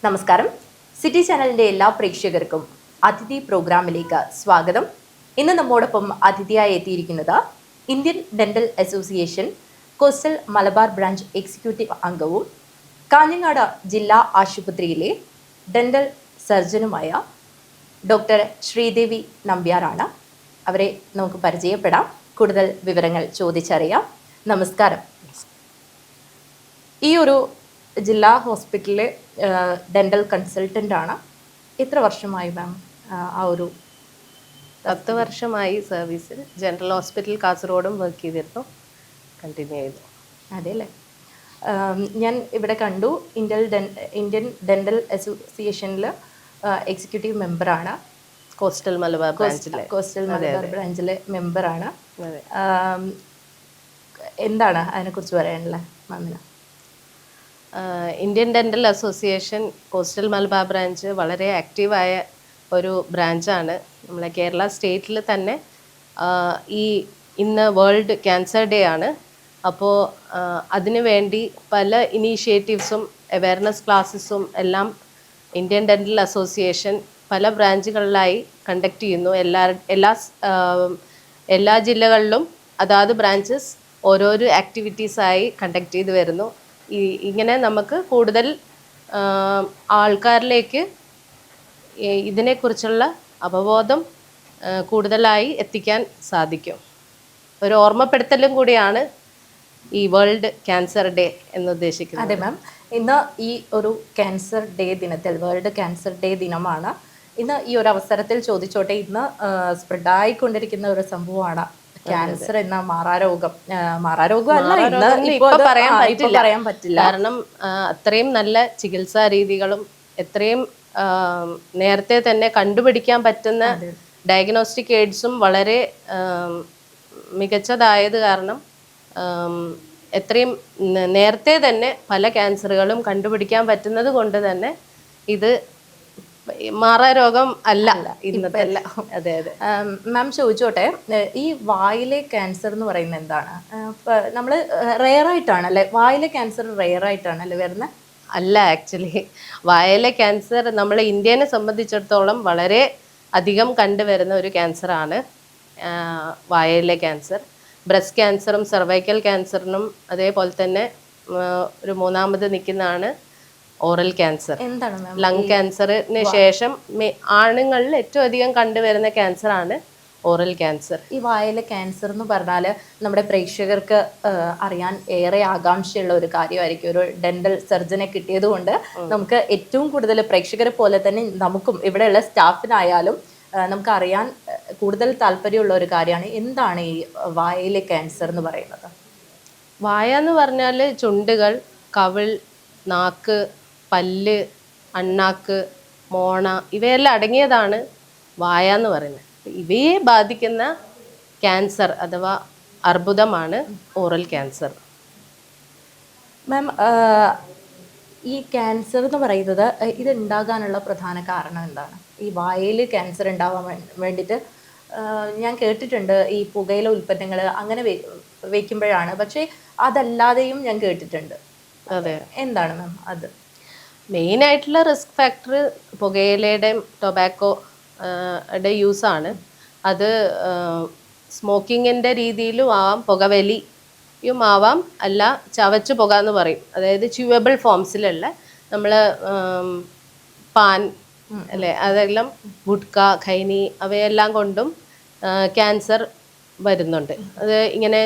നമസ്കാരം. സിറ്റി ചാനലിൻ്റെ എല്ലാ പ്രേക്ഷകർക്കും അതിഥി പ്രോഗ്രാമിലേക്ക് സ്വാഗതം. ഇന്ന് നമ്മോടൊപ്പം അതിഥിയായി എത്തിയിരിക്കുന്നത് Indian dental association coastal Malabar branch executive അംഗവും കാഞ്ഞങ്ങാട് ജില്ലാ ആശുപത്രിയിലെ ഡെന്റൽ സർജനുമായ ഡോക്ടർ ശ്രീദേവി നമ്പ്യാറാണ്. അവരെ നമുക്ക് പരിചയപ്പെടാം, കൂടുതൽ വിവരങ്ങൾ ചോദിച്ചറിയാം. നമസ്കാരം. ഈ ഒരു ജില്ലാ ഹോസ്പിറ്റലിലെ ഡെൻ്റൽ കൺസൾട്ടൻ്റ് ആണ്. എത്ര വർഷമായി മാം ആ ഒരു? 10 വർഷമായി സർവീസിൽ. ജനറൽ ഹോസ്പിറ്റൽ കാസർഗോഡും വർക്ക് ചെയ്തിരുന്നു, കണ്ടിന്യൂ ചെയ്തു. അതെ അല്ലേ. ഞാൻ ഇവിടെ കണ്ടു ഇന്ത്യൻ ഡെൻ്റൽ അസോസിയേഷനിൽ എക്സിക്യൂട്ടീവ് മെമ്പറാണ്. കോസ്റ്റൽ മലബാർ ബ്രാഞ്ചിലെ മെമ്പറാണ്. എന്താണ് അതിനെക്കുറിച്ച് പറയാനുള്ളത് മാമിന്? Indian dental association coastal Malabar branch വളരെ ആക്റ്റീവായ ഒരു ബ്രാഞ്ചാണ്. നമ്മളെ കേരള സ്റ്റേറ്റിൽ തന്നെ ഇന്ന് വേൾഡ് ക്യാൻസർ ഡേ ആണ്. അപ്പോൾ അതിനു വേണ്ടി പല ഇനീഷ്യേറ്റീവ്സും അവയർനെസ് ക്ലാസ്സസും എല്ലാം ഇന്ത്യൻ ഡെന്റൽ അസോസിയേഷൻ പല ബ്രാഞ്ചുകളിലായി കണ്ടക്ട് ചെയ്യുന്നു. എല്ലാ ജില്ലകളിലും അതാത് ബ്രാഞ്ചസ് ഓരോരോ ആക്ടിവിറ്റീസായി കണ്ടക്ട് ചെയ്ത് വരുന്നു. ഇങ്ങനെ നമുക്ക് കൂടുതൽ ആൾക്കാരിലേക്ക് ഇതിനെക്കുറിച്ചുള്ള അവബോധം കൂടുതലായി എത്തിക്കാൻ സാധിക്കും. ഒരു ഓർമ്മപ്പെടുത്തലും കൂടിയാണ് ഈ വേൾഡ് ക്യാൻസർ ഡേ എന്ന് ഉദ്ദേശിക്കുന്നത്. അതെ മാം, ഇന്ന് ഈ ഒരു ക്യാൻസർ ഡേ ദിനത്തിൽ, വേൾഡ് ക്യാൻസർ ഡേ ദിനമാണ്. ഇന്ന് ഈ ഒരു അവസരത്തിൽ ചോദിച്ചോട്ടെ, ഇന്ന് സ്പ്രെഡായിക്കൊണ്ടിരിക്കുന്ന ഒരു സംഭവമാണ് ക്യാൻസർ എന്ന മാറാരോഗമല്ല, ഇപ്പൊ പറയാൻ പറ്റില്ല. കാരണം അത്രയും നല്ല ചികിത്സാ രീതികളും എത്രയും നേരത്തെ തന്നെ കണ്ടുപിടിക്കാൻ പറ്റുന്ന ഡയഗ്നോസ്റ്റിക് എയ്ഡ്സും വളരെ മികച്ചതായത് കാരണം എത്രയും നേരത്തെ തന്നെ പല ക്യാൻസറുകളും കണ്ടുപിടിക്കാൻ പറ്റുന്നത് കൊണ്ട് തന്നെ ഇത് മാറാരോഗം അല്ല ഇന്നത്തെ അല്ല. അതെ അതെ മാം, ചോദിച്ചോട്ടെ, ഈ വായിലെ ക്യാൻസർ എന്ന് പറയുന്നത് എന്താണ്? നമ്മൾ റെയറായിട്ടാണ് അല്ലേ, വായിലെ ക്യാൻസർ റെയറായിട്ടാണ് അല്ലേ വരുന്നത്? അല്ല, ആക്ച്വലി വായിലെ ക്യാൻസർ നമ്മൾ ഇന്ത്യനെ സംബന്ധിച്ചിടത്തോളം വളരെ അധികം കണ്ടുവരുന്ന ഒരു ക്യാൻസറാണ് വായയിലെ ക്യാൻസർ. ബ്രസ്റ്റ് ക്യാൻസറും സെർവൈക്കൽ ക്യാൻസറിനും അതേപോലെ തന്നെ ഒരു മൂന്നാമത് നിൽക്കുന്നതാണ് ഓറൽ ക്യാൻസർ. എന്താണ് ലങ് ക്യാൻസറിന് ശേഷം ആണുങ്ങളിൽ ഏറ്റവും അധികം കണ്ടുവരുന്ന ക്യാൻസറാണ് ഓറൽ ക്യാൻസർ. ഈ വായിലെ ക്യാൻസർ എന്ന് പറഞ്ഞാൽ നമ്മുടെ പ്രേക്ഷകർക്ക് അറിയാൻ ഏറെ ആകാംക്ഷയുള്ള ഒരു കാര്യമായിരിക്കും. ഒരു ഡെന്റൽ സർജനെ കിട്ടിയത് കൊണ്ട് നമുക്ക് ഏറ്റവും കൂടുതൽ പ്രേക്ഷകരെ പോലെ തന്നെ നമുക്കും ഇവിടെയുള്ള സ്റ്റാഫിനായാലും നമുക്ക് അറിയാൻ കൂടുതൽ താല്പര്യമുള്ള ഒരു കാര്യമാണ്. എന്താണ് ഈ വായിലെ ക്യാൻസർ എന്ന് പറയുന്നത്? വായ എന്ന് പറഞ്ഞാൽ ചുണ്ടുകൾ, കവിൾ, നാക്ക്, പല്ല്, അണ്ണാക്ക്, മോണ ഇവയെല്ലാം അടങ്ങിയതാണ് വായ എന്ന് പറയുന്നത്. ഇവയെ ബാധിക്കുന്ന ക്യാൻസർ അഥവാ അർബുദമാണ് ഓറൽ ക്യാൻസർ. മാം, ഈ ക്യാൻസർ എന്ന് പറയുന്നത് ഇത് ഉണ്ടാകാനുള്ള പ്രധാന കാരണം എന്താണ്? ഈ വായയിൽ ക്യാൻസർ ഉണ്ടാവാൻ വേണ്ടിയിട്ട് ഞാൻ കേട്ടിട്ടുണ്ട് ഈ പുകയില ഉൽപ്പന്നങ്ങൾ അങ്ങനെ വയ്ക്കുമ്പോഴാണ്, പക്ഷേ അതല്ലാതെയും ഞാൻ കേട്ടിട്ടുണ്ട്. അതെ, എന്താണ് മാം അത്? മെയിനായിട്ടുള്ള റിസ്ക് ഫാക്ടർ പുകയിലയുടെയും ടൊബാക്കോയുടെ യൂസാണ്. അത് സ്മോക്കിങ്ങിൻ്റെ രീതിയിലും ആവാം, പുകവലിയും ആവാം, അല്ല ചവച്ച് പുക എന്ന് പറയും. അതായത് ച്യൂവബിൾ ഫോംസിലുള്ള നമ്മൾ പാൻ അല്ലേ, അതെല്ലാം ഗുഡ്ക, ഖൈനി അവയെല്ലാം കൊണ്ടും ക്യാൻസർ വരുന്നുണ്ട്. അത് ഇങ്ങനെ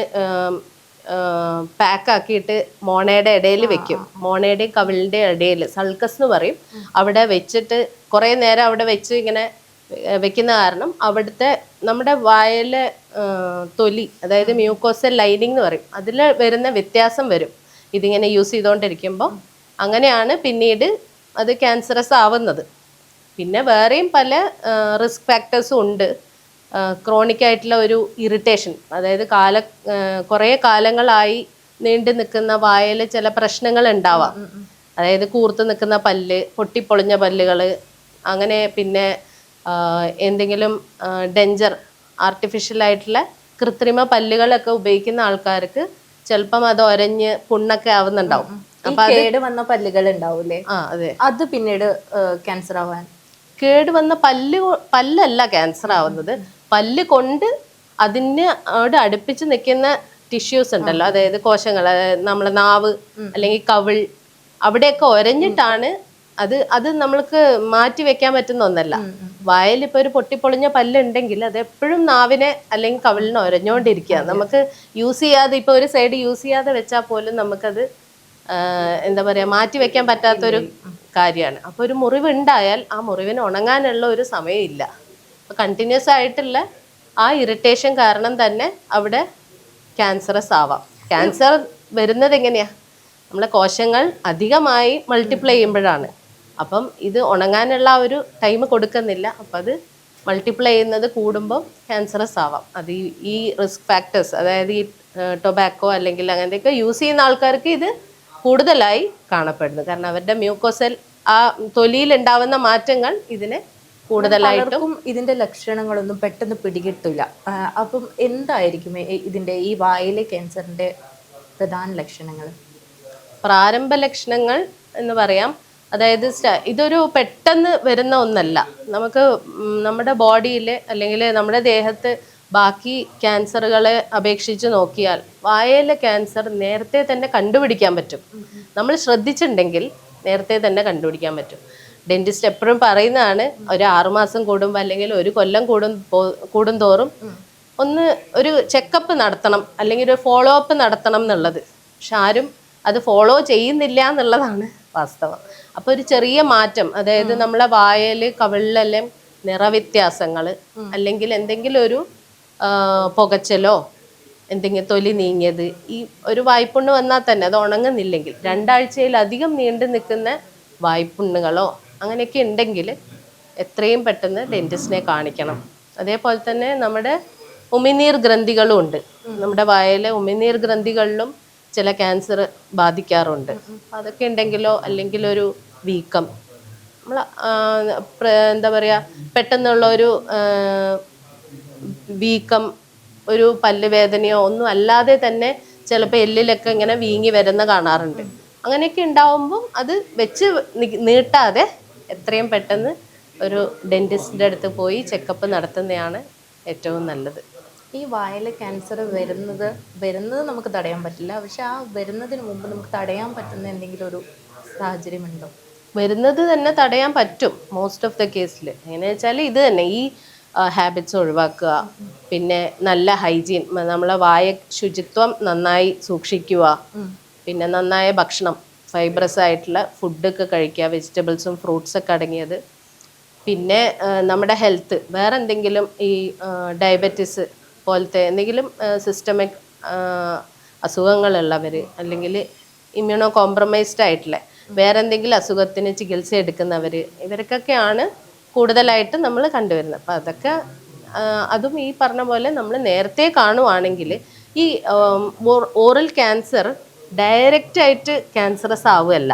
പാക്കാക്കിയിട്ട് മോണയുടെ ഇടയിൽ വെക്കും. മോണയുടെയും കവിളിൻ്റെയും ഇടയിൽ സൾക്കസ് എന്ന് പറയും. അവിടെ വെച്ചിട്ട് കുറേ നേരം അവിടെ വെച്ച് ഇങ്ങനെ വെക്കുന്ന കാരണം അവിടുത്തെ നമ്മുടെ വായിലെ തൊലി, അതായത് മ്യൂക്കോസൽ ലൈനിങ് എന്ന് പറയും, അതിൽ വരുന്ന വ്യത്യാസം വരും ഇതിങ്ങനെ യൂസ് ചെയ്തുകൊണ്ടിരിക്കുമ്പോൾ. അങ്ങനെയാണ് പിന്നീട് അത് ക്യാൻസറസ് ആവുന്നത്. പിന്നെ വേറെയും പല റിസ്ക് ഫാക്ടേഴ്സും ഉണ്ട്. ക്രോണിക് ആയിട്ടുള്ള ഒരു ഇറിറ്റേഷൻ, അതായത് കുറേ കാലങ്ങളായി നീണ്ടു നിൽക്കുന്ന വായിൽ ചില പ്രശ്നങ്ങൾ ഉണ്ടാവാം. അതായത് കൂർത്ത് നിൽക്കുന്ന പല്ല്, പൊട്ടിപ്പൊളിഞ്ഞ പല്ലുകൾ, അങ്ങനെ പിന്നെ എന്തെങ്കിലും ഡെഞ്ചർ ആർട്ടിഫിഷ്യലായിട്ടുള്ള കൃത്രിമ പല്ലുകളൊക്കെ ഉപയോഗിക്കുന്ന ആൾക്കാർക്ക് ചിലപ്പം അത് ഒരഞ്ഞ് പുണ്ണൊക്കെ ആവുന്നുണ്ടാവും. ഈ കേട് വന്ന പല്ലുകൾ ഉണ്ടാവൂലേ, അതെ, അത് പിന്നീട് ക്യാൻസർ ആവാൻ? കേട് വന്ന പല്ലല്ല ക്യാൻസർ ആവുന്നത്, പല്ല് കൊണ്ട് അതിനോട് അടുപ്പിച്ച് നിൽക്കുന്ന ടിഷ്യൂസ് ഉണ്ടല്ലോ, അതായത് കോശങ്ങൾ, നമ്മളെ നാവ് അല്ലെങ്കിൽ കവിൾ, അവിടെയൊക്കെ ഒരഞ്ഞിട്ടാണ് അത് നമ്മൾക്ക് മാറ്റി വെക്കാൻ പറ്റുന്ന ഒന്നല്ല. വായിൽ ഇപ്പൊ ഒരു പൊട്ടിപ്പൊളിഞ്ഞ പല്ലുണ്ടെങ്കിൽ അത് എപ്പോഴും നാവിനെ അല്ലെങ്കിൽ കവിളിനെ ഒരഞ്ഞോണ്ടിരിക്കുക. നമുക്ക് യൂസ് ചെയ്യാതെ, ഇപ്പൊ ഒരു സൈഡ് യൂസ് ചെയ്യാതെ വെച്ചാൽ പോലും നമുക്കത് എന്താ പറയാ, മാറ്റി വെക്കാൻ പറ്റാത്തൊരു കാര്യമാണ്. അപ്പൊ ഒരു മുറിവ് ഉണ്ടായാൽ ആ മുറിവിന് ഉണങ്ങാനുള്ള ഒരു സമയമില്ല. കണ്ടിന്യൂസ് ആയിട്ടുള്ള ആ ഇറിറ്റേഷൻ കാരണം തന്നെ അവിടെ ക്യാൻസറസ് ആവാം. ക്യാൻസർ വരുന്നത് എങ്ങനെയാ, നമ്മളെ കോശങ്ങൾ അധികമായി മൾട്ടിപ്ലൈ ചെയ്യുമ്പോഴാണ്. അപ്പം ഇത് ഉണങ്ങാനുള്ള ആ ഒരു ടൈം കൊടുക്കുന്നില്ല. അപ്പം അത് മൾട്ടിപ്ലൈ ചെയ്യുന്നത് കൂടുമ്പോൾ ക്യാൻസറസ് ആവാം. അത് ഈ റിസ്ക് ഫാക്ടേഴ്സ്, അതായത് ഈ ടൊബാക്കോ അല്ലെങ്കിൽ അങ്ങനത്തെയൊക്കെ യൂസ് ചെയ്യുന്ന ആൾക്കാർക്ക് ഇത് കൂടുതലായി കാണപ്പെടുന്നു. കാരണം അവരുടെ മ്യൂക്കോസെൽ, ആ തൊലിയിൽ ഉണ്ടാവുന്ന മാറ്റങ്ങൾ ഇതിനെ കൂടുതലായിട്ടും. ഇതിന്റെ ലക്ഷണങ്ങളൊന്നും പെട്ടെന്ന് പിടികിട്ടില്ല. അപ്പം എന്തായിരിക്കും ഇതിന്റെ ഈ വായിലെ ക്യാൻസറിന്റെ പ്രധാന ലക്ഷണങ്ങൾ? പ്രാരംഭ ലക്ഷണങ്ങൾ എന്ന് പറയാം, അതായത് ഇതൊരു പെട്ടെന്ന് വരുന്ന ഒന്നല്ല. നമുക്ക് നമ്മുടെ ബോഡിയിൽ അല്ലെങ്കിൽ നമ്മുടെ ദേഹത്ത് ബാക്കി ക്യാൻസറുകളെ അപേക്ഷിച്ച് നോക്കിയാൽ വായയിലെ ക്യാൻസർ നേരത്തെ തന്നെ കണ്ടുപിടിക്കാൻ പറ്റും. നമ്മൾ ശ്രദ്ധിച്ചിട്ടുണ്ടെങ്കിൽ നേരത്തെ തന്നെ കണ്ടുപിടിക്കാൻ പറ്റും. ഡെന്റിസ്റ്റ് എപ്പോഴും പറയുന്നതാണ്, ഒരു 6 മാസം കൂടുമ്പോൾ അല്ലെങ്കിൽ ഒരു കൊല്ലം കൂടുന്തോറും ഒരു ചെക്കപ്പ് നടത്തണം അല്ലെങ്കിൽ ഒരു ഫോളോ അപ്പ് നടത്തണം എന്നുള്ളത്. പക്ഷെ ആരും അത് ഫോളോ ചെയ്യുന്നില്ല എന്നുള്ളതാണ് വാസ്തവം. അപ്പോൾ ഒരു ചെറിയ മാറ്റം, അതായത് നമ്മളെ വായല് കവിളിലെല്ലാം നിറവ്യത്യാസങ്ങൾ, അല്ലെങ്കിൽ എന്തെങ്കിലും ഒരു പുകച്ചലോ എന്തെങ്കിലും തൊലി നീങ്ങിയത്, ഈ ഒരു വായ്പുണ്ണ് വന്നാൽ തന്നെ അത് ഉണങ്ങുന്നില്ലെങ്കിൽ 2 ആഴ്ചയിലധികം നീണ്ടു നിൽക്കുന്ന വായ്പുണ്ണുകളോ അങ്ങനെയൊക്കെ ഉണ്ടെങ്കിൽ എത്രയും പെട്ടെന്ന് ഡെന്റിസ്റ്റിനെ കാണിക്കണം. അതേപോലെ തന്നെ നമ്മുടെ ഉമിനീർ ഗ്രന്ഥികളും ഉണ്ട്. നമ്മുടെ വായയിലെ ഉമിനീർ ഗ്രന്ഥികളിലും ചില ക്യാൻസർ ബാധിക്കാറുണ്ട്. അതൊക്കെ ഉണ്ടെങ്കിലോ, അല്ലെങ്കിൽ ഒരു വീക്കം, നമ്മൾ എന്താ പറയുക, പെട്ടെന്നുള്ള ഒരു വീക്കം, ഒരു പല്ലുവേദനയോ ഒന്നും അല്ലാതെ തന്നെ ചിലപ്പോൾ എല്ലിലൊക്കെ ഇങ്ങനെ വീങ്ങി വരുന്ന കാണാറുണ്ട്. അങ്ങനെയൊക്കെ ഉണ്ടാവുമ്പോൾ അത് വെച്ച് നീട്ടാതെ എത്രയും പെട്ടെന്ന് ഒരു ഡെന്റിസ്റ്റിൻ്റെ അടുത്ത് പോയി ചെക്കപ്പ് നടത്തുന്നതാണ് ഏറ്റവും നല്ലത്. ഈ വായിലെ ക്യാൻസർ വരുന്നത് നമുക്ക് തടയാൻ പറ്റില്ല, പക്ഷെ ആ വരുന്നതിന് മുമ്പ് നമുക്ക് തടയാൻ പറ്റുന്ന എന്തെങ്കിലും ഒരു സാഹചര്യമുണ്ടോ? വരുന്നത് തന്നെ തടയാൻ പറ്റും മോസ്റ്റ് ഓഫ് ദ കേസിൽ. എങ്ങനെയാ വെച്ചാൽ ഇത് തന്നെ, ഈ ഹാബിറ്റ്സ് ഒഴിവാക്കുക, പിന്നെ നല്ല ഹൈജീൻ, നമ്മളെ വായ ശുചിത്വം നന്നായി സൂക്ഷിക്കുക, പിന്നെ നന്നായ ഭക്ഷണം, ഫൈബ്രസ് ആയിട്ടുള്ള ഫുഡൊക്കെ കഴിക്കുക, വെജിറ്റബിൾസും ഫ്രൂട്ട്സൊക്കെ അടങ്ങിയത്. പിന്നെ നമ്മുടെ ഹെൽത്ത്, വേറെ എന്തെങ്കിലും ഈ ഡയബറ്റിസ് പോലത്തെ എന്തെങ്കിലും സിസ്റ്റമിക് അസുഖങ്ങളുള്ളവർ, അല്ലെങ്കിൽ ഇമ്മ്യൂണോ കോംപ്രമൈസ്ഡ് ആയിട്ടുള്ള വേറെ എന്തെങ്കിലും അസുഖത്തിന് ചികിത്സ എടുക്കുന്നവർ, ഇവർക്കൊക്കെയാണ് കൂടുതലായിട്ട് നമ്മൾ കണ്ടുവരുന്നത്. അപ്പം അതൊക്കെ അതും ഈ പറഞ്ഞ പോലെ നമ്മൾ നേരത്തെ കാണുവാണെങ്കിൽ ഈ ഓറൽ ക്യാൻസർ ഡയറക്റ്റായിട്ട് ക്യാൻസറസ് ആവുകയല്ല,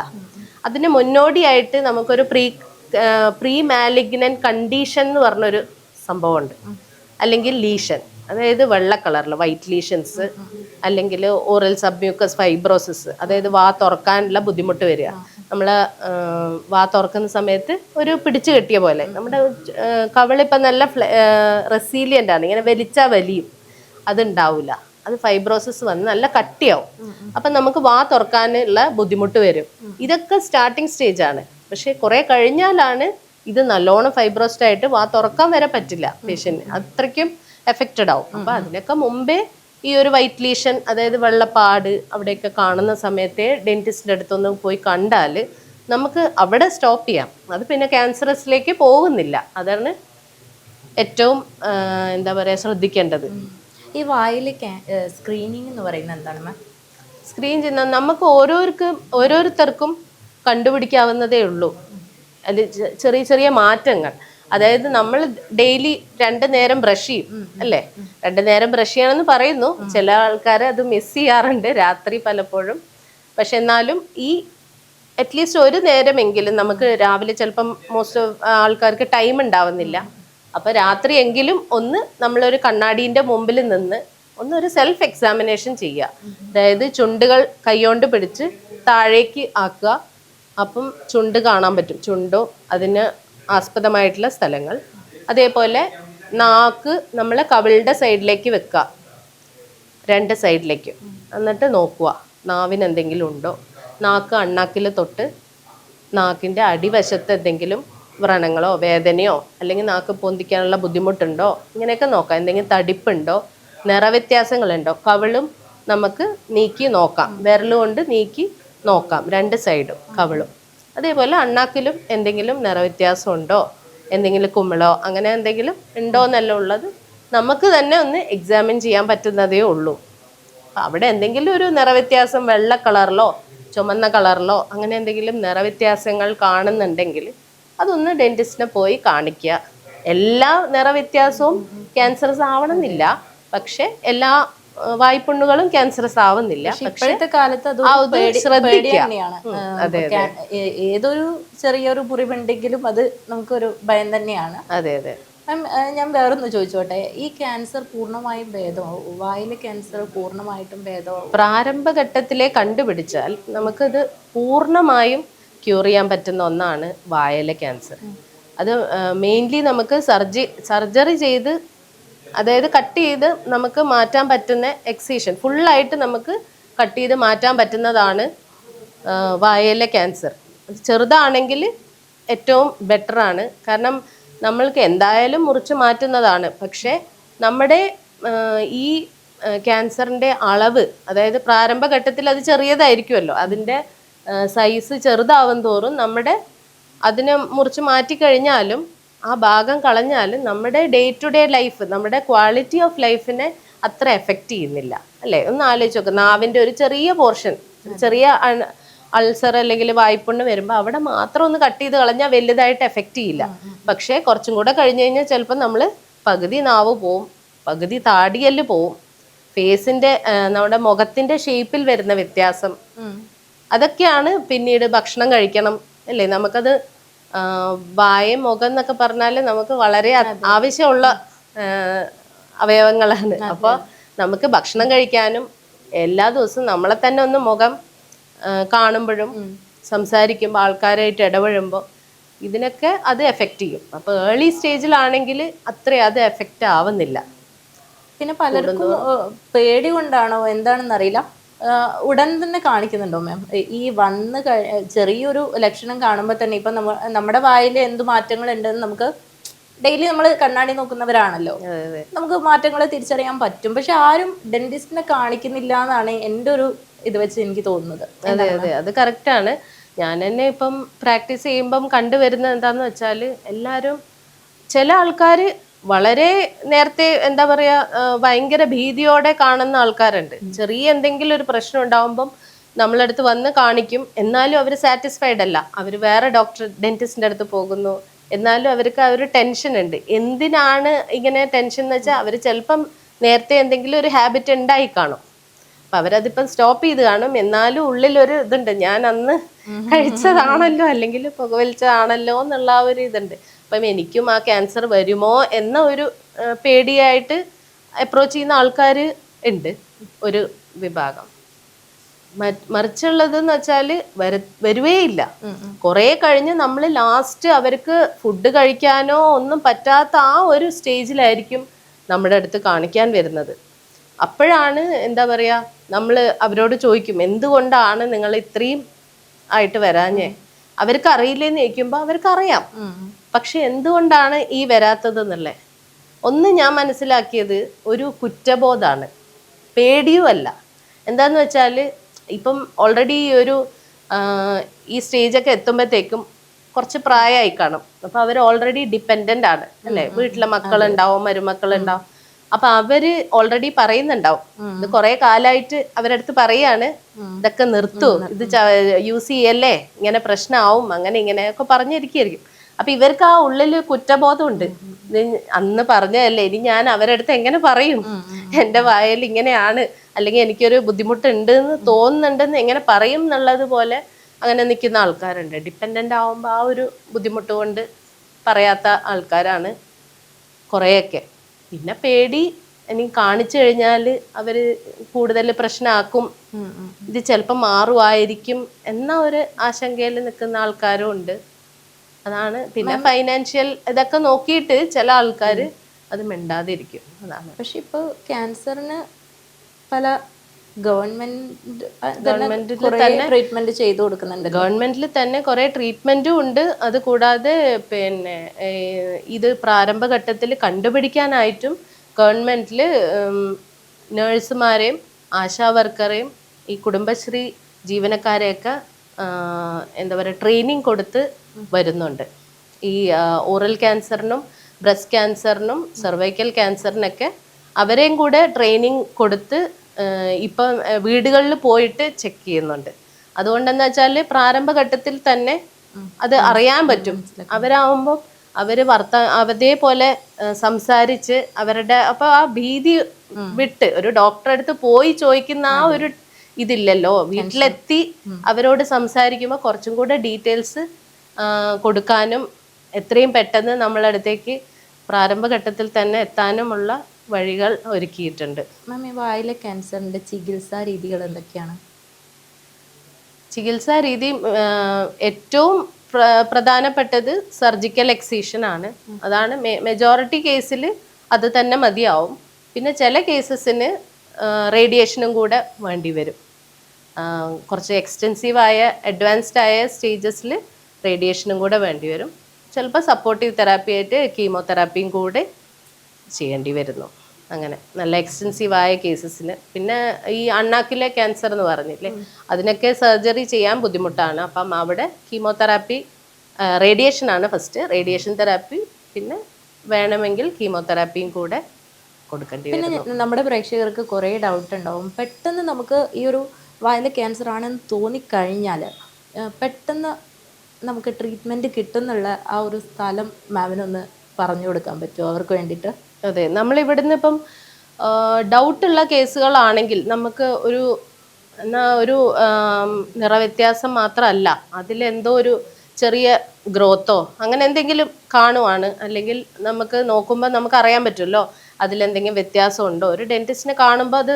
അതിന് മുന്നോടിയായിട്ട് നമുക്കൊരു പ്രീ മാലിഗ്നന്റ് കണ്ടീഷൻ എന്ന് പറഞ്ഞൊരു സംഭവമുണ്ട്, അല്ലെങ്കിൽ ലീഷൻ, അതായത് വെള്ള കളറിൽ വൈറ്റ് ലീഷൻസ്, അല്ലെങ്കിൽ ഓറൽ സബ്മ്യൂക്കസ് ഫൈബ്രോസിസ്, അതായത് വാ തുറക്കാനുള്ള ബുദ്ധിമുട്ട് വരിക. നമ്മൾ വാ തുറക്കുന്ന സമയത്ത് ഒരു പിടിച്ചു കെട്ടിയ പോലെ, നമ്മുടെ കവിളിപ്പം നല്ല റെസീലിയൻ്റ് ആണ്, ഇങ്ങനെ വലിച്ചാൽ വലിയും, അതുണ്ടാവില്ല. അത് ഫൈബ്രോസിസ് വന്ന് നല്ല കട്ടിയാവും. അപ്പം നമുക്ക് വാ തുറക്കാനുള്ള ബുദ്ധിമുട്ട് വരും. ഇതൊക്കെ സ്റ്റാർട്ടിങ് സ്റ്റേജ് ആണ്. പക്ഷെ കുറെ കഴിഞ്ഞാലാണ് ഇത് നല്ലോണം ഫൈബ്രോസ്ഡ് ആയിട്ട് വാ തുറക്കാൻ വരെ പറ്റില്ല പേഷ്യന്റ്, അത്രയ്ക്കും എഫക്റ്റഡ് ആവും. അപ്പൊ അതിനൊക്കെ മുമ്പേ ഈ ഒരു വൈറ്റ് ലീഷൻ, അതായത് വെള്ളപ്പാട് അവിടെയൊക്കെ കാണുന്ന സമയത്തെ ഡെന്റിസ്റ്റിന്റെ അടുത്തൊന്ന് പോയി കണ്ടാൽ നമുക്ക് അവിടെ സ്റ്റോപ്പ് ചെയ്യാം. അത് പിന്നെ ക്യാൻസറസിലേക്ക് പോകുന്നില്ല. അതാണ് ഏറ്റവും എന്താ പറയുക, ശ്രദ്ധിക്കേണ്ടത്. ഈ വായിലെ സ്ക്രീനിങ് എന്ന് പറയുന്നത് എന്താണ് മാം? സ്ക്രീൻ ചെയ്യുന്ന നമുക്ക് ഓരോരുത്തർക്കും കണ്ടുപിടിക്കാവുന്നതേ ഉള്ളൂ. അത് ചെറിയ ചെറിയ മാറ്റങ്ങൾ, അതായത് നമ്മൾ ഡെയിലി 2 നേരം ബ്രഷ് ചെയ്യും അല്ലേ, 2 നേരം ബ്രഷ് ചെയ്യണമെന്ന് പറയുന്നു. ചില ആൾക്കാർ അത് മിസ് ചെയ്യാറുണ്ട് രാത്രി പലപ്പോഴും. പക്ഷെ എന്നാലും ഈ അറ്റ്ലീസ്റ്റ് 1 നേരമെങ്കിലും നമുക്ക് രാവിലെ, ചിലപ്പം മോസ്റ്റ് ആൾക്കാർക്ക് ടൈം ഉണ്ടാവുന്നില്ല, അപ്പൊ രാത്രി എങ്കിലും ഒന്ന് നമ്മളൊരു കണ്ണാടീൻ്റെ മുമ്പിൽ നിന്ന് ഒന്നൊരു സെൽഫ് എക്സാമിനേഷൻ ചെയ്യുക. അതായത് ചുണ്ടുകൾ കൈകൊണ്ട് പിടിച്ച് താഴേക്ക് ആക്കുക. അപ്പം ചുണ്ട് കാണാൻ പറ്റും, ചുണ്ടോ അതിന് ആസ്പദമായിട്ടുള്ള സ്ഥലങ്ങൾ. അതേപോലെ നാക്ക് നമ്മൾ കവിളുടെ സൈഡിലേക്ക് വെക്കുക, 2 സൈഡിലേക്ക്. എന്നിട്ട് നോക്കുക നാവിന് എന്തെങ്കിലും ഉണ്ടോ. നാക്ക് അണ്ണാക്കിൽ തൊട്ട് നാക്കിൻ്റെ അടിവശത്ത് എന്തെങ്കിലും വ്രണങ്ങളോ വേദനയോ അല്ലെങ്കിൽ നാക്ക് പൊന്തിക്കാനുള്ള ബുദ്ധിമുട്ടുണ്ടോ ഇങ്ങനെയൊക്കെ നോക്കാം. എന്തെങ്കിലും തടിപ്പുണ്ടോ, നിറവ്യത്യാസങ്ങളുണ്ടോ. കവിളും നമുക്ക് നീക്കി നോക്കാം, വിരലുകൊണ്ട് നീക്കി നോക്കാം 2 സൈഡും കവിളും. അതേപോലെ അണ്ണാക്കിലും എന്തെങ്കിലും നിറവ്യത്യാസം ഉണ്ടോ, എന്തെങ്കിലും കുമിളോ അങ്ങനെ എന്തെങ്കിലും ഉണ്ടോ എന്നല്ല ഉള്ളത് നമുക്ക് തന്നെ ഒന്ന് എക്സാമിൻ ചെയ്യാൻ പറ്റുന്നതേ ഉള്ളൂ. അവിടെ എന്തെങ്കിലും ഒരു നിറവ്യത്യാസം വെള്ള കളറിലോ ചുമന്ന കളറിലോ അങ്ങനെ എന്തെങ്കിലും നിറവ്യത്യാസങ്ങൾ കാണുന്നുണ്ടെങ്കിൽ അതൊന്ന് ഡെന്റിസ്റ്റിനെ പോയി കാണിക്കുക. എല്ലാ നിറവ്യത്യാസവും ക്യാൻസറസ് ആവണമെന്നില്ല, പക്ഷെ എല്ലാ വായ്പുണ്ണുകളും ക്യാൻസറസ് ആവുന്നില്ല. ഇപ്പോഴത്തെ കാലത്ത് അത് തന്നെയാണ്. ഏതൊരു ചെറിയൊരു മുറിവുണ്ടെങ്കിലും അത് നമുക്കൊരു ഭയം തന്നെയാണ്. അതെ അതെ. ഞാൻ വേറൊന്ന് ചോദിച്ചോട്ടെ, ഈ ക്യാൻസർ പൂർണ്ണമായും ഭേദമാവും? വായിലെ ക്യാൻസർ പൂർണ്ണമായിട്ടും ഭേദമാവും? പ്രാരംഭഘട്ടത്തിലെ കണ്ടുപിടിച്ചാൽ നമുക്കത് പൂർണ്ണമായും ക്യൂർ ചെയ്യാൻ പറ്റുന്ന ഒന്നാണ് വായയിലെ ക്യാൻസർ. അത് മെയിൻലി നമുക്ക് സർജറി ചെയ്ത്, അതായത് കട്ട് ചെയ്ത് നമുക്ക് മാറ്റാൻ പറ്റുന്ന എക്സീഷൻ ഫുള്ളായിട്ട് നമുക്ക് കട്ട് ചെയ്ത് മാറ്റാൻ പറ്റുന്നതാണ് വായയിലെ ക്യാൻസർ. അത് ചെറുതാണെങ്കിൽ ഏറ്റവും ബെറ്ററാണ്. കാരണം നമ്മൾക്ക് എന്തായാലും മുറിച്ച് മാറ്റുന്നതാണ്. പക്ഷേ നമ്മുടെ ഈ ക്യാൻസറിൻ്റെ അളവ്, അതായത് പ്രാരംഭഘട്ടത്തിൽ അത് ചെറിയതായിരിക്കുമല്ലോ, അതിൻ്റെ സൈസ് ചെറുതാവും തോറും നമ്മുടെ അതിനെ മുറിച്ച് മാറ്റിക്കഴിഞ്ഞാലും ആ ഭാഗം കളഞ്ഞാലും നമ്മുടെ ഡേ ടു ഡേ ലൈഫ്, നമ്മുടെ ക്വാളിറ്റി ഓഫ് ലൈഫിനെ അത്ര എഫക്റ്റ് ചെയ്യുന്നില്ല അല്ലേ? ഒന്ന് ആലോചിച്ച് നോക്കുക. നാവിൻ്റെ ഒരു ചെറിയ പോർഷൻ, ചെറിയ അൾസർ അല്ലെങ്കിൽ വായ്പുണ്ണ് വരുമ്പോൾ അവിടെ മാത്രം ഒന്ന് കട്ട് ചെയ്ത് കളഞ്ഞാൽ വലുതായിട്ട് എഫക്റ്റ് ചെയ്യില്ല. പക്ഷേ കുറച്ചും കൂടെ കഴിഞ്ഞ് കഴിഞ്ഞാൽ ചിലപ്പോൾ നമ്മൾ പകുതി നാവ് പോവും, പകുതി താടിയല് പോവും, ഫേസിൻ്റെ നമ്മുടെ മുഖത്തിൻ്റെ ഷേപ്പിൽ വരുന്ന വ്യത്യാസം, അതൊക്കെയാണ് പിന്നീട് ഭക്ഷണം കഴിക്കണം അല്ലേ? നമുക്കത് വായ മുഖം എന്നൊക്കെ പറഞ്ഞാൽ നമുക്ക് വളരെ ആവശ്യമുള്ള അവയവങ്ങളാണ്. അപ്പോൾ നമുക്ക് ഭക്ഷണം കഴിക്കാനും എല്ലാ ദിവസവും നമ്മളെ തന്നെ ഒന്ന് മുഖം കാണുമ്പോഴും സംസാരിക്കുമ്പോൾ ആൾക്കാരായിട്ട് ഇടപെടുമ്പോൾ ഇതിനൊക്കെ അത് എഫക്റ്റ് ചെയ്യും. അപ്പോൾ ഏർലി സ്റ്റേജിലാണെങ്കിൽ അത്ര അത് എഫക്റ്റ് ആവുന്നില്ല. പിന്നെ പലർക്കും പേടി കൊണ്ടാണോ എന്താണെന്ന് അറിയില്ല, ഉടൻ തന്നെ കാണിക്കുന്നുണ്ടോ മാം? ഈ ചെറിയൊരു ലക്ഷണം കാണുമ്പോൾ തന്നെ ഇപ്പം നമ്മുടെ വായിൽ എന്ത് മാറ്റങ്ങൾ ഉണ്ടെന്ന് നമുക്ക് ഡെയിലി നമ്മൾ കണ്ണാടി നോക്കുന്നവരാണല്ലോ, നമുക്ക് മാറ്റങ്ങൾ തിരിച്ചറിയാൻ പറ്റും. പക്ഷെ ആരും ഡെന്റിസ്റ്റിനെ കാണിക്കുന്നില്ല എന്നാണ് എൻ്റെ ഒരു ഇത് വെച്ച് എനിക്ക് തോന്നുന്നത്. അതെ അതെ, അത് കറക്റ്റാണ്. ഞാൻ തന്നെ ഇപ്പം പ്രാക്ടീസ് ചെയ്യുമ്പം കണ്ടുവരുന്നത് എന്താന്ന് വെച്ചാൽ എല്ലാവരും, ചില ആൾക്കാർ വളരെ നേരത്തെ എന്താ പറയുക ഭയങ്കര ഭീതിയോടെ കാണുന്ന ആൾക്കാരുണ്ട്. ചെറിയ എന്തെങ്കിലും ഒരു പ്രശ്നം ഉണ്ടാകുമ്പം നമ്മളടുത്ത് വന്ന് കാണിക്കും, എന്നാലും അവർ സാറ്റിസ്ഫൈഡ് അല്ല, അവർ വേറെ ഡെന്റിസ്റ്റിൻ്റെ അടുത്ത് പോകുന്നു, എന്നാലും അവർക്ക് ആ ഒരു ടെൻഷൻ ഉണ്ട്. എന്തിനാണ് ഇങ്ങനെ ടെൻഷൻ എന്ന് വെച്ചാൽ അവർ ചിലപ്പം നേരത്തെ എന്തെങ്കിലും ഒരു ഹാബിറ്റ് ഉണ്ടായി കാണും, അപ്പം അവരതിപ്പം സ്റ്റോപ്പ് ചെയ്ത് കാണും, എന്നാലും ഉള്ളിലൊരു ഇതുണ്ട്, ഞാൻ അന്ന് കഴിച്ചതാണല്ലോ അല്ലെങ്കിൽ പുകവലിച്ചതാണല്ലോ എന്നുള്ള ആ ഒരു ഇതുണ്ട്. അപ്പം എനിക്കും ആ ക്യാൻസർ വരുമോ എന്ന ഒരു പേടിയായിട്ട് അപ്രോച്ച് ചെയ്യുന്ന ആൾക്കാർ ഉണ്ട് ഒരു വിഭാഗം. മറിച്ചുള്ളതെന്ന് വെച്ചാൽ വരുവേയില്ല. കുറേ കഴിഞ്ഞ് നമ്മൾ ലാസ്റ്റ് അവർക്ക് ഫുഡ് കഴിക്കാനോ ഒന്നും പറ്റാത്ത ആ ഒരു സ്റ്റേജിലായിരിക്കും നമ്മുടെ അടുത്ത് കാണിക്കാൻ വരുന്നത്. അപ്പോഴാണ് എന്താ പറയുക, നമ്മൾ അവരോട് ചോദിക്കും എന്തുകൊണ്ടാണ് നിങ്ങൾ ഇത്രയും ആയിട്ട് വരാഞ്ഞേ. അവർക്ക് അറിയില്ലെന്ന് ചോദിക്കുമ്പോൾ അവർക്കറിയാം, പക്ഷെ എന്തുകൊണ്ടാണ് ഈ വരാത്തത് എന്നുള്ളത് ഒന്ന് ഞാൻ മനസ്സിലാക്കിയത് ഒരു കുറ്റബോധമാണ്, പേടിയുമല്ല. എന്താന്ന് വെച്ചാൽ ഇപ്പം ഓൾറെഡി ഒരു ഈ സ്റ്റേജൊക്കെ എത്തുമ്പോഴത്തേക്കും കുറച്ച് പ്രായമായി കാണും. അപ്പം അവർ ഓൾറെഡി ഡിപ്പെൻഡൻ്റ് ആണ് അല്ലേ, വീട്ടിലെ മക്കളുണ്ടാവും, മരുമക്കളുണ്ടാവും. അപ്പം അവര് ഓൾറെഡി പറയുന്നുണ്ടാവും, ഇത് കുറെ കാലമായിട്ട് അവരടുത്ത് പറയാണ് ഇതൊക്കെ നിർത്തൂ, ഇത് യൂസ് ചെയ്യല്ലേ, ഇങ്ങനെ പ്രശ്നമാവും, അങ്ങനെ ഇങ്ങനെയൊക്കെ പറഞ്ഞിരിക്കും. അപ്പൊ ഇവർക്ക് ആ ഉള്ളിൽ കുറ്റബോധമുണ്ട്, അന്ന് പറഞ്ഞതല്ലേ, ഇനി ഞാൻ അവരടുത്ത് എങ്ങനെ പറയും, എൻ്റെ വായിൽ ഇങ്ങനെയാണ് അല്ലെങ്കിൽ എനിക്കൊരു ബുദ്ധിമുട്ടുണ്ട് എന്ന് തോന്നുന്നുണ്ടെന്ന് എങ്ങനെ പറയും എന്നുള്ളത് പോലെ അങ്ങനെ നിൽക്കുന്ന ആൾക്കാരുണ്ട്. ഡിപ്പെൻഡൻ്റ് ആവുമ്പോൾ ആ ഒരു ബുദ്ധിമുട്ട് കൊണ്ട് പറയാത്ത ആൾക്കാരാണ് കുറേയൊക്കെ. പിന്നെ പേടി ഇനി കാണിച്ചു കഴിഞ്ഞാൽ അവർ കൂടുതൽ പ്രശ്നമാക്കും, ഇത് ചിലപ്പോൾ മാറുമായിരിക്കും എന്ന ഒരു ആശങ്കയിൽ നിൽക്കുന്ന ആൾക്കാരും ഉണ്ട്. അതാണ്. പിന്നെ ഫൈനാൻഷ്യൽ ഇതൊക്കെ നോക്കിയിട്ട് ചില ആൾക്കാർ അത് മിണ്ടാതിരിക്കും, അതാണ്. പക്ഷെ ഇപ്പോൾ ക്യാൻസറിന് പല ഗവൺമെന്റിൽ തന്നെ ട്രീറ്റ്മെന്റ് ചെയ്തു കൊടുക്കുന്നുണ്ട്. ഗവൺമെന്റിൽ തന്നെ കുറേ ട്രീറ്റ്മെന്റും ഉണ്ട്. അത് കൂടാതെ പിന്നെ ഇത് പ്രാരംഭഘട്ടത്തിൽ കണ്ടുപിടിക്കാനായിട്ടും ഗവൺമെന്റിൽ നേഴ്സുമാരെയും ആശാ വർക്കറെയും ഈ കുടുംബശ്രീ ജീവനക്കാരെയൊക്കെ എന്താ പറയുക ട്രെയിനിങ് കൊടുത്ത് വരുന്നുണ്ട്. ഈ ഓറൽ ക്യാൻസറിനും ബ്രസ്റ്റ് ക്യാൻസറിനും സെർവൈക്കൽ ക്യാൻസറിനൊക്കെ അവരെയും കൂടെ ട്രെയിനിങ് കൊടുത്ത് ഇപ്പം വീടുകളിൽ പോയിട്ട് ചെക്ക് ചെയ്യുന്നുണ്ട്. അതുകൊണ്ടെന്ന് വെച്ചാൽ പ്രാരംഭഘട്ടത്തിൽ തന്നെ അത് അറിയാൻ പറ്റും. അവരാകുമ്പോൾ അതേപോലെ സംസാരിച്ച് അവരുടെ അപ്പോൾ ആ ഭീതി വിട്ട് ഒരു ഡോക്ടറെ അടുത്ത് പോയി ചോദിക്കുന്ന ആ ഒരു ഇതില്ലല്ലോ. വീട്ടിലെത്തി അവരോട് സംസാരിക്കുമ്പോൾ കുറച്ചും കൂടെ ഡീറ്റെയിൽസ് കൊടുക്കാനും എത്രയും പെട്ടെന്ന് നമ്മളടുത്തേക്ക് പ്രാരംഭഘട്ടത്തിൽ തന്നെ എത്താനുമുള്ള വഴികൾ ഒരുക്കിയിട്ടുണ്ട്. മാം, ഈ വായിലെ ക്യാൻസറിന്റെ ചികിത്സാ രീതികൾ എന്തൊക്കെയാണ്? ചികിത്സാ രീതി ഏറ്റവും പ്രധാനപ്പെട്ടത് സർജിക്കൽ എക്സിഷൻ ആണ്. അതാണ് മെജോറിറ്റി കേസിൽ അത് തന്നെ മതിയാവും. പിന്നെ ചില കേസസിന് റേഡിയേഷനും കൂടെ വേണ്ടി വരും. കുറച്ച് എക്സ്റ്റെൻസീവായ അഡ്വാൻസ്ഡ് ആയ സ്റ്റേജസിൽ റേഡിയേഷനും കൂടെ വേണ്ടി വരും. ചിലപ്പോൾ സപ്പോർട്ടീവ് തെറാപ്പി ആയിട്ട് കീമോതെറാപ്പിയും കൂടെ ചെയ്യേണ്ടി വരുന്നു. അങ്ങനെ നല്ല എക്സ്റ്റെൻസീവായ കേസസിന്. പിന്നെ ഈ അണ്ണാക്കിലെ ക്യാൻസർ എന്ന് പറഞ്ഞില്ലേ, അതിനൊക്കെ സർജറി ചെയ്യാൻ ബുദ്ധിമുട്ടാണ്. അപ്പം അവിടെ കീമോതെറാപ്പി, റേഡിയേഷനാണ് ഫസ്റ്റ്, റേഡിയേഷൻ തെറാപ്പി, പിന്നെ വേണമെങ്കിൽ കീമോതെറാപ്പിയും കൂടെ കൊടുക്കേണ്ടി വരും. പിന്നെ നമ്മുടെ പ്രേക്ഷകർക്ക് കുറേ ഡൗട്ട് ഉണ്ടാവും. പെട്ടെന്ന് നമുക്ക് ഈ ഒരു വായിലെ ക്യാൻസർ ആണെന്ന് തോന്നിക്കഴിഞ്ഞാൽ പെട്ടെന്ന് നമുക്ക് ട്രീറ്റ്മെൻറ്റ് കിട്ടുന്നുള്ള ആ ഒരു സ്ഥലം മാമിനൊന്ന് പറഞ്ഞു കൊടുക്കാൻ പറ്റുമോ അവർക്ക് വേണ്ടിയിട്ട്? അതെ, നമ്മളിവിടുന്ന് ഇപ്പം ഡൗട്ടുള്ള കേസുകളാണെങ്കിൽ നമുക്ക് ഒരു നിറവ്യത്യാസം മാത്രമല്ല, അതിലെന്തോ ഒരു ചെറിയ ഗ്രോത്തോ അങ്ങനെ എന്തെങ്കിലും കാണുവാണ്, അല്ലെങ്കിൽ നമുക്ക് നോക്കുമ്പോൾ നമുക്ക് അറിയാൻ പറ്റുമല്ലോ അതിലെന്തെങ്കിലും വ്യത്യാസം ഉണ്ടോ. ഒരു ഡെന്റിസ്റ്റിനെ കാണുമ്പോൾ അത്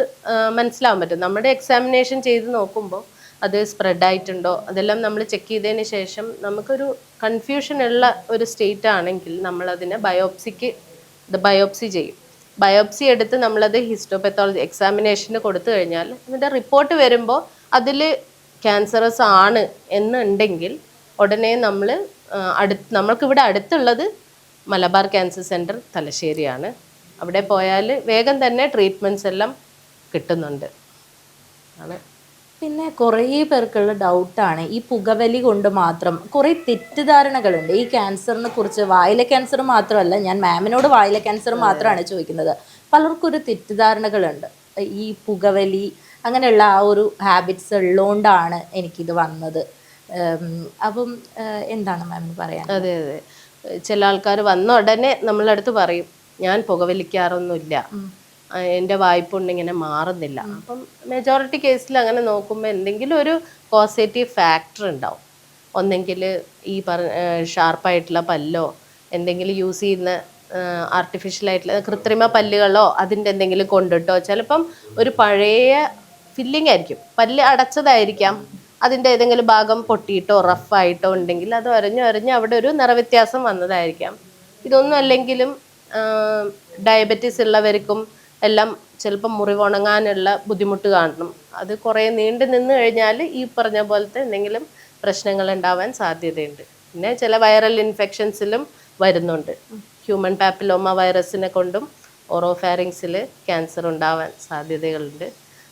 മനസ്സിലാവാൻ പറ്റും. നമ്മുടെ എക്സാമിനേഷൻ ചെയ്ത് നോക്കുമ്പോൾ അത് സ്പ്രെഡ് ആയിട്ടുണ്ടോ അതെല്ലാം നമ്മൾ ചെക്ക് ചെയ്തതിന് ശേഷം നമുക്കൊരു കൺഫ്യൂഷൻ ഉള്ള ഒരു സ്റ്റേറ്റ് ആണെങ്കിൽ നമ്മളതിനെ ബയോപ്സി ചെയ്യും. ബയോപ്സി എടുത്ത് നമ്മളത് ഹിസ്റ്റോപെത്തോളജി എക്സാമിനേഷന് കൊടുത്തു കഴിഞ്ഞാൽ അതിൻ്റെ റിപ്പോർട്ട് വരുമ്പോൾ അതിൽ ക്യാൻസറസ് ആണ് എന്നുണ്ടെങ്കിൽ ഉടനെ നമ്മൾക്കിവിടെ അടുത്തുള്ളത് മലബാർ ക്യാൻസർ സെൻറ്റർ തലശ്ശേരിയാണ്. അവിടെ പോയാൽ വേഗം തന്നെ ട്രീറ്റ്മെൻറ്റ്സ് എല്ലാം കിട്ടുന്നുണ്ട്. ആണ്. പിന്നെ കുറേ പേർക്കുള്ള ഡൗട്ടാണ് ഈ പുകവലി കൊണ്ട് മാത്രം കുറേ തെറ്റിദ്ധാരണകളുണ്ട് ഈ ക്യാൻസറിനെ കുറിച്ച്. വായിലെ ക്യാൻസർ മാത്രമല്ല, ഞാൻ മാമിനോട് വായിലെ ക്യാൻസർ മാത്രമാണ് ചോദിക്കുന്നത്. പലർക്കും ഒരു തെറ്റിദ്ധാരണകളുണ്ട്. ഈ പുകവലി അങ്ങനെയുള്ള ആ ഒരു ഹാബിറ്റ്സ് ഉള്ളതുകൊണ്ടാണ് എനിക്കിത് വന്നത്. അപ്പം എന്താണ് മാമിന് പറയാൻ? അതെ അതെ, ചില ആൾക്കാർ വന്ന ഉടനെ നമ്മളടുത്ത് പറയും ഞാൻ പുകവലിക്കാറൊന്നുമില്ല, എൻ്റെ വായ്പുണ്ട് ഇങ്ങനെ മാറുന്നില്ല. അപ്പം മെജോറിറ്റി കേസിൽ അങ്ങനെ നോക്കുമ്പോൾ എന്തെങ്കിലും ഒരു പോസിറ്റീവ് ഫാക്ടർ ഉണ്ടാവും. ഒന്നെങ്കിൽ ഈ ഷാർപ്പായിട്ടുള്ള പല്ലോ എന്തെങ്കിലും യൂസ് ചെയ്യുന്ന ആർട്ടിഫിഷ്യലായിട്ടുള്ള കൃത്രിമ പല്ലുകളോ അതിൻ്റെ എന്തെങ്കിലും കൊണ്ടിട്ടോ, ചിലപ്പം ഒരു പഴയ ഫില്ലിംഗ് ആയിരിക്കും, പല്ല് അടച്ചതായിരിക്കാം, അതിൻ്റെ ഏതെങ്കിലും ഭാഗം പൊട്ടിയിട്ടോ റഫായിട്ടോ ഉണ്ടെങ്കിൽ അത് ഒരഞ്ഞ് അവിടെ ഒരു നിറവ്യത്യാസം വന്നതായിരിക്കാം. ഇതൊന്നും അല്ലെങ്കിലും ഡയബറ്റീസ് ഉള്ളവർക്കും എല്ലാം ചിലപ്പം മുറിവുണങ്ങാനുള്ള ബുദ്ധിമുട്ട് കാണണം. അത് കുറേ നീണ്ടു നിന്ന് കഴിഞ്ഞാൽ ഈ പറഞ്ഞ പോലത്തെ എന്തെങ്കിലും പ്രശ്നങ്ങൾ ഉണ്ടാവാൻ സാധ്യതയുണ്ട്. പിന്നെ ചില വൈറൽ ഇൻഫെക്ഷൻസിലും വരുന്നുണ്ട്. ഹ്യൂമൻ പാപ്പിലോമ വൈറസിനെ കൊണ്ടും ഓറോഫാരിങ്സിൽ ക്യാൻസർ ഉണ്ടാവാൻ സാധ്യതകളുണ്ട്.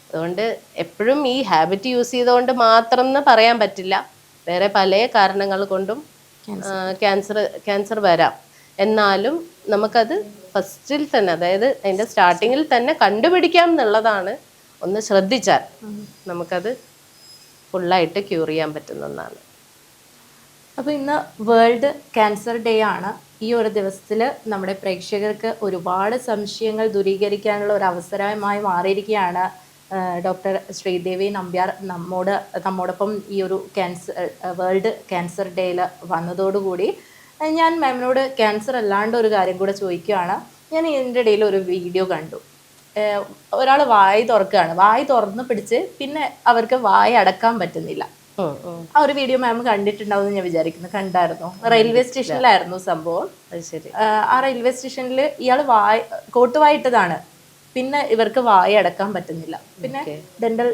അതുകൊണ്ട് എപ്പോഴും ഈ ഹാബിറ്റ് യൂസ് ചെയ്തുകൊണ്ട് മാത്രം എന്ന് പറയാൻ പറ്റില്ല. വേറെ പല കാരണങ്ങൾ കൊണ്ടും ക്യാൻസർ വരാം. എന്നാലും നമുക്കത് ഫസ്റ്റിൽ തന്നെ, അതായത് അതിൻ്റെ സ്റ്റാർട്ടിങ്ങിൽ തന്നെ കണ്ടുപിടിക്കാം എന്നുള്ളതാണ്. ഒന്ന് ശ്രദ്ധിച്ചാൽ നമുക്കത് ഫുള്ളായിട്ട് ക്യൂർ ചെയ്യാൻ പറ്റുന്ന ഒന്നാണ്. അപ്പോൾ ഇന്ന് വേൾഡ് ക്യാൻസർ ഡേ ആണ്. ഈ ഒരു ദിവസത്തിൽ നമ്മുടെ പ്രേക്ഷകർക്ക് ഒരുപാട് സംശയങ്ങൾ ദൂരീകരിക്കാനുള്ള ഒരു അവസരമായി മാറിയിരിക്കുകയാണ്. ഡോക്ടർ ശ്രീദേവി നമ്പ്യാർ നമ്മോടൊപ്പം ഈ ഒരു വേൾഡ് ക്യാൻസർ ഡേയിൽ വന്നതോടുകൂടി ഞാൻ മാമിനോട് ക്യാൻസർ അല്ലാണ്ട് ഒരു കാര്യം കൂടെ ചോദിക്കുകയാണ്. ഞാൻ ഇതിൻ്റെ ഇടയിൽ ഒരു വീഡിയോ കണ്ടു. ഒരാൾ വായ തുറക്കുകയാണ്, വായ തുറന്ന് പിടിച്ച് പിന്നെ അവർക്ക് വായ അടക്കാൻ പറ്റുന്നില്ല. ആ ഒരു വീഡിയോ മാം കണ്ടിട്ടുണ്ടാവും എന്ന് ഞാൻ വിചാരിക്കുന്നു. കണ്ടായിരുന്നു, റെയിൽവേ സ്റ്റേഷനിലായിരുന്നു സംഭവം. ശരി. ആ റെയിൽവേ സ്റ്റേഷനിൽ ഇയാൾ കോട്ടുവായിട്ടതാണ്, പിന്നെ ഇവർക്ക് വായ അടക്കാൻ പറ്റുന്നില്ല. പിന്നെ ഡെന്റൽ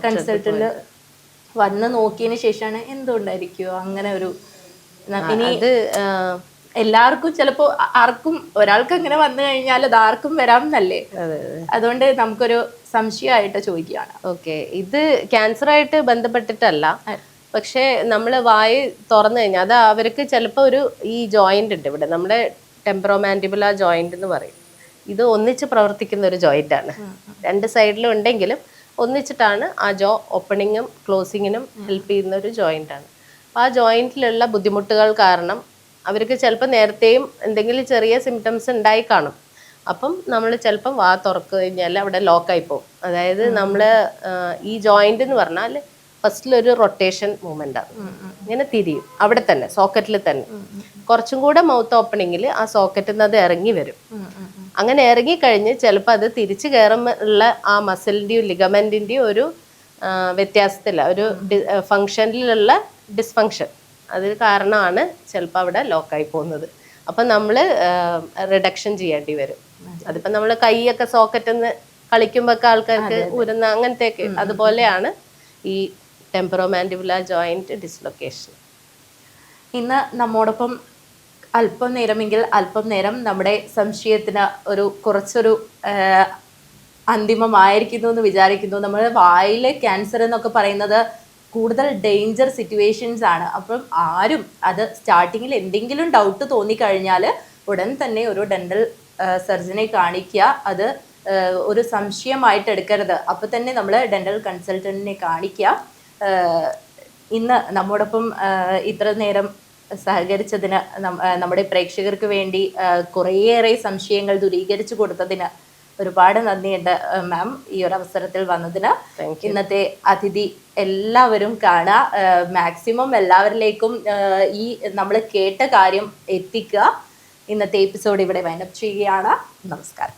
കൺസൾട്ടന്റ് വന്ന് നോക്കിയതിന് ശേഷമാണ് എന്തുകൊണ്ടായിരിക്കുമോ അങ്ങനെ ഒരു. ഇനി എല്ലാവർക്കും ചിലപ്പോ ആർക്കും ഒരാൾക്ക് അങ്ങനെ വന്നു കഴിഞ്ഞാൽ അത് ആർക്കും വരാം എന്നല്ലേ, അതുകൊണ്ട് നമുക്കൊരു സംശയമായിട്ട് ചോദിക്കുകയാണ്. ഓക്കെ, ഇത് ക്യാൻസറായിട്ട് ബന്ധപ്പെട്ടിട്ടല്ല, പക്ഷേ നമ്മൾ വായ തുറന്നു കഴിഞ്ഞാൽ അത് അവർക്ക് ചിലപ്പോൾ ഈ ജോയിന്റ് ഉണ്ട് ഇവിടെ, നമ്മുടെ ടെമ്പറോമാൻഡിബുലാർ ജോയിന്റ് എന്ന് പറയും. ഇത് ഒന്നിച്ച് പ്രവർത്തിക്കുന്ന ഒരു ജോയിന്റ് ആണ്. രണ്ട് സൈഡിലും ഉണ്ടെങ്കിലും ഒന്നിച്ചിട്ടാണ് ആ ഓപ്പണിങ്ങും ക്ലോസിങ്ങിനും ഹെൽപ്പ് ചെയ്യുന്ന ഒരു ജോയിന്റ് ആണ്. ആ ജോയിന്റിലുള്ള ബുദ്ധിമുട്ടുകൾ കാരണം അവർക്ക് ചിലപ്പോൾ നേരത്തെയും എന്തെങ്കിലും ചെറിയ സിംറ്റംസ് ഉണ്ടായി കാണും. അപ്പം നമ്മൾ ചിലപ്പം വാ തുറക്കുക കഴിഞ്ഞാൽ അവിടെ ലോക്കായി പോകും. അതായത് നമ്മൾ ഈ ജോയിന്റ് എന്ന് പറഞ്ഞാൽ ഫസ്റ്റിലൊരു റൊട്ടേഷൻ മൂവ്മെന്റ് ആണ്, ഇങ്ങനെ തിരിയും അവിടെ തന്നെ സോക്കറ്റിൽ തന്നെ. കുറച്ചും കൂടെ മൗത്ത് ഓപ്പണിങ്ങിൽ ആ സോക്കറ്റിൽ നിന്ന് അത് ഇറങ്ങി വരും. അങ്ങനെ ഇറങ്ങിക്കഴിഞ്ഞ് ചിലപ്പോൾ അത് തിരിച്ചു കയറുമ്പോൾ ആ മസിലിൻ്റെയും ലിഗമെന്റിൻ്റെയും ഒരു വ്യത്യാസത്തില്ല, ഒരു ഫങ്ഷനിലുള്ള ഡിസ്ഫങ്ഷൻ, അത് കാരണമാണ് ചിലപ്പോൾ അവിടെ ലോക്കായി പോകുന്നത്. അപ്പം നമ്മൾ റിഡക്ഷൻ ചെയ്യേണ്ടി വരും. അതിപ്പോൾ നമ്മൾ കൈയൊക്കെ സോക്കറ്റിൽ നിന്ന് കളിക്കുമ്പോഴൊക്കെ ആൾക്കാർക്ക് ഉരുന്ന അങ്ങനത്തെയൊക്കെ, അതുപോലെയാണ് ഈ ടെമ്പറോമാൻഡിബുലാർ ജോയിന്റ് ഡിസ്ലൊക്കേഷൻ. ഇന്ന് നമ്മോടൊപ്പം അല്പം നേരം നമ്മുടെ സംശയത്തിന് കുറച്ചൊരു അന്തിമമായിരിക്കുന്നു എന്ന് വിചാരിക്കുന്നു. നമ്മൾ വായിലെ ക്യാൻസർ എന്നൊക്കെ പറയുന്നത് കൂടുതൽ ഡേഞ്ചർ സിറ്റുവേഷൻസ് ആണ്. അപ്പം ആരും അത് സ്റ്റാർട്ടിങ്ങിൽ എന്തെങ്കിലും ഡൗട്ട് തോന്നിക്കഴിഞ്ഞാൽ ഉടൻ തന്നെ ഒരു ഡെന്റൽ സർജനെ കാണിക്കുക. അത് ഒരു സംശയമായിട്ട് എടുക്കരുത്. അപ്പം തന്നെ നമ്മൾ ഡെന്റൽ കൺസൾട്ടന്റിനെ കാണിക്കുക. ഇന്ന് നമ്മോടൊപ്പം ഇത്ര നേരം സഹകരിച്ചതിന്, നമ്മുടെ പ്രേക്ഷകർക്ക് വേണ്ടി കുറേയേറെ സംശയങ്ങൾ ദൂരീകരിച്ചു കൊടുത്തതിന് ഒരുപാട് നന്ദിയുണ്ട് മാം, ഈ ഒരു അവസരത്തിൽ വന്നതിന്. ഇന്നത്തെ അതിഥി എല്ലാവരും കാണുക, മാക്സിമം എല്ലാവരിലേക്കും ഈ നമ്മൾ കേട്ട കാര്യം എത്തിക്കുക. ഇന്നത്തെ എപ്പിസോഡ് ഇവിടെ വൈൻഡപ്പ് ചെയ്യുകയാണ്. നമസ്കാരം.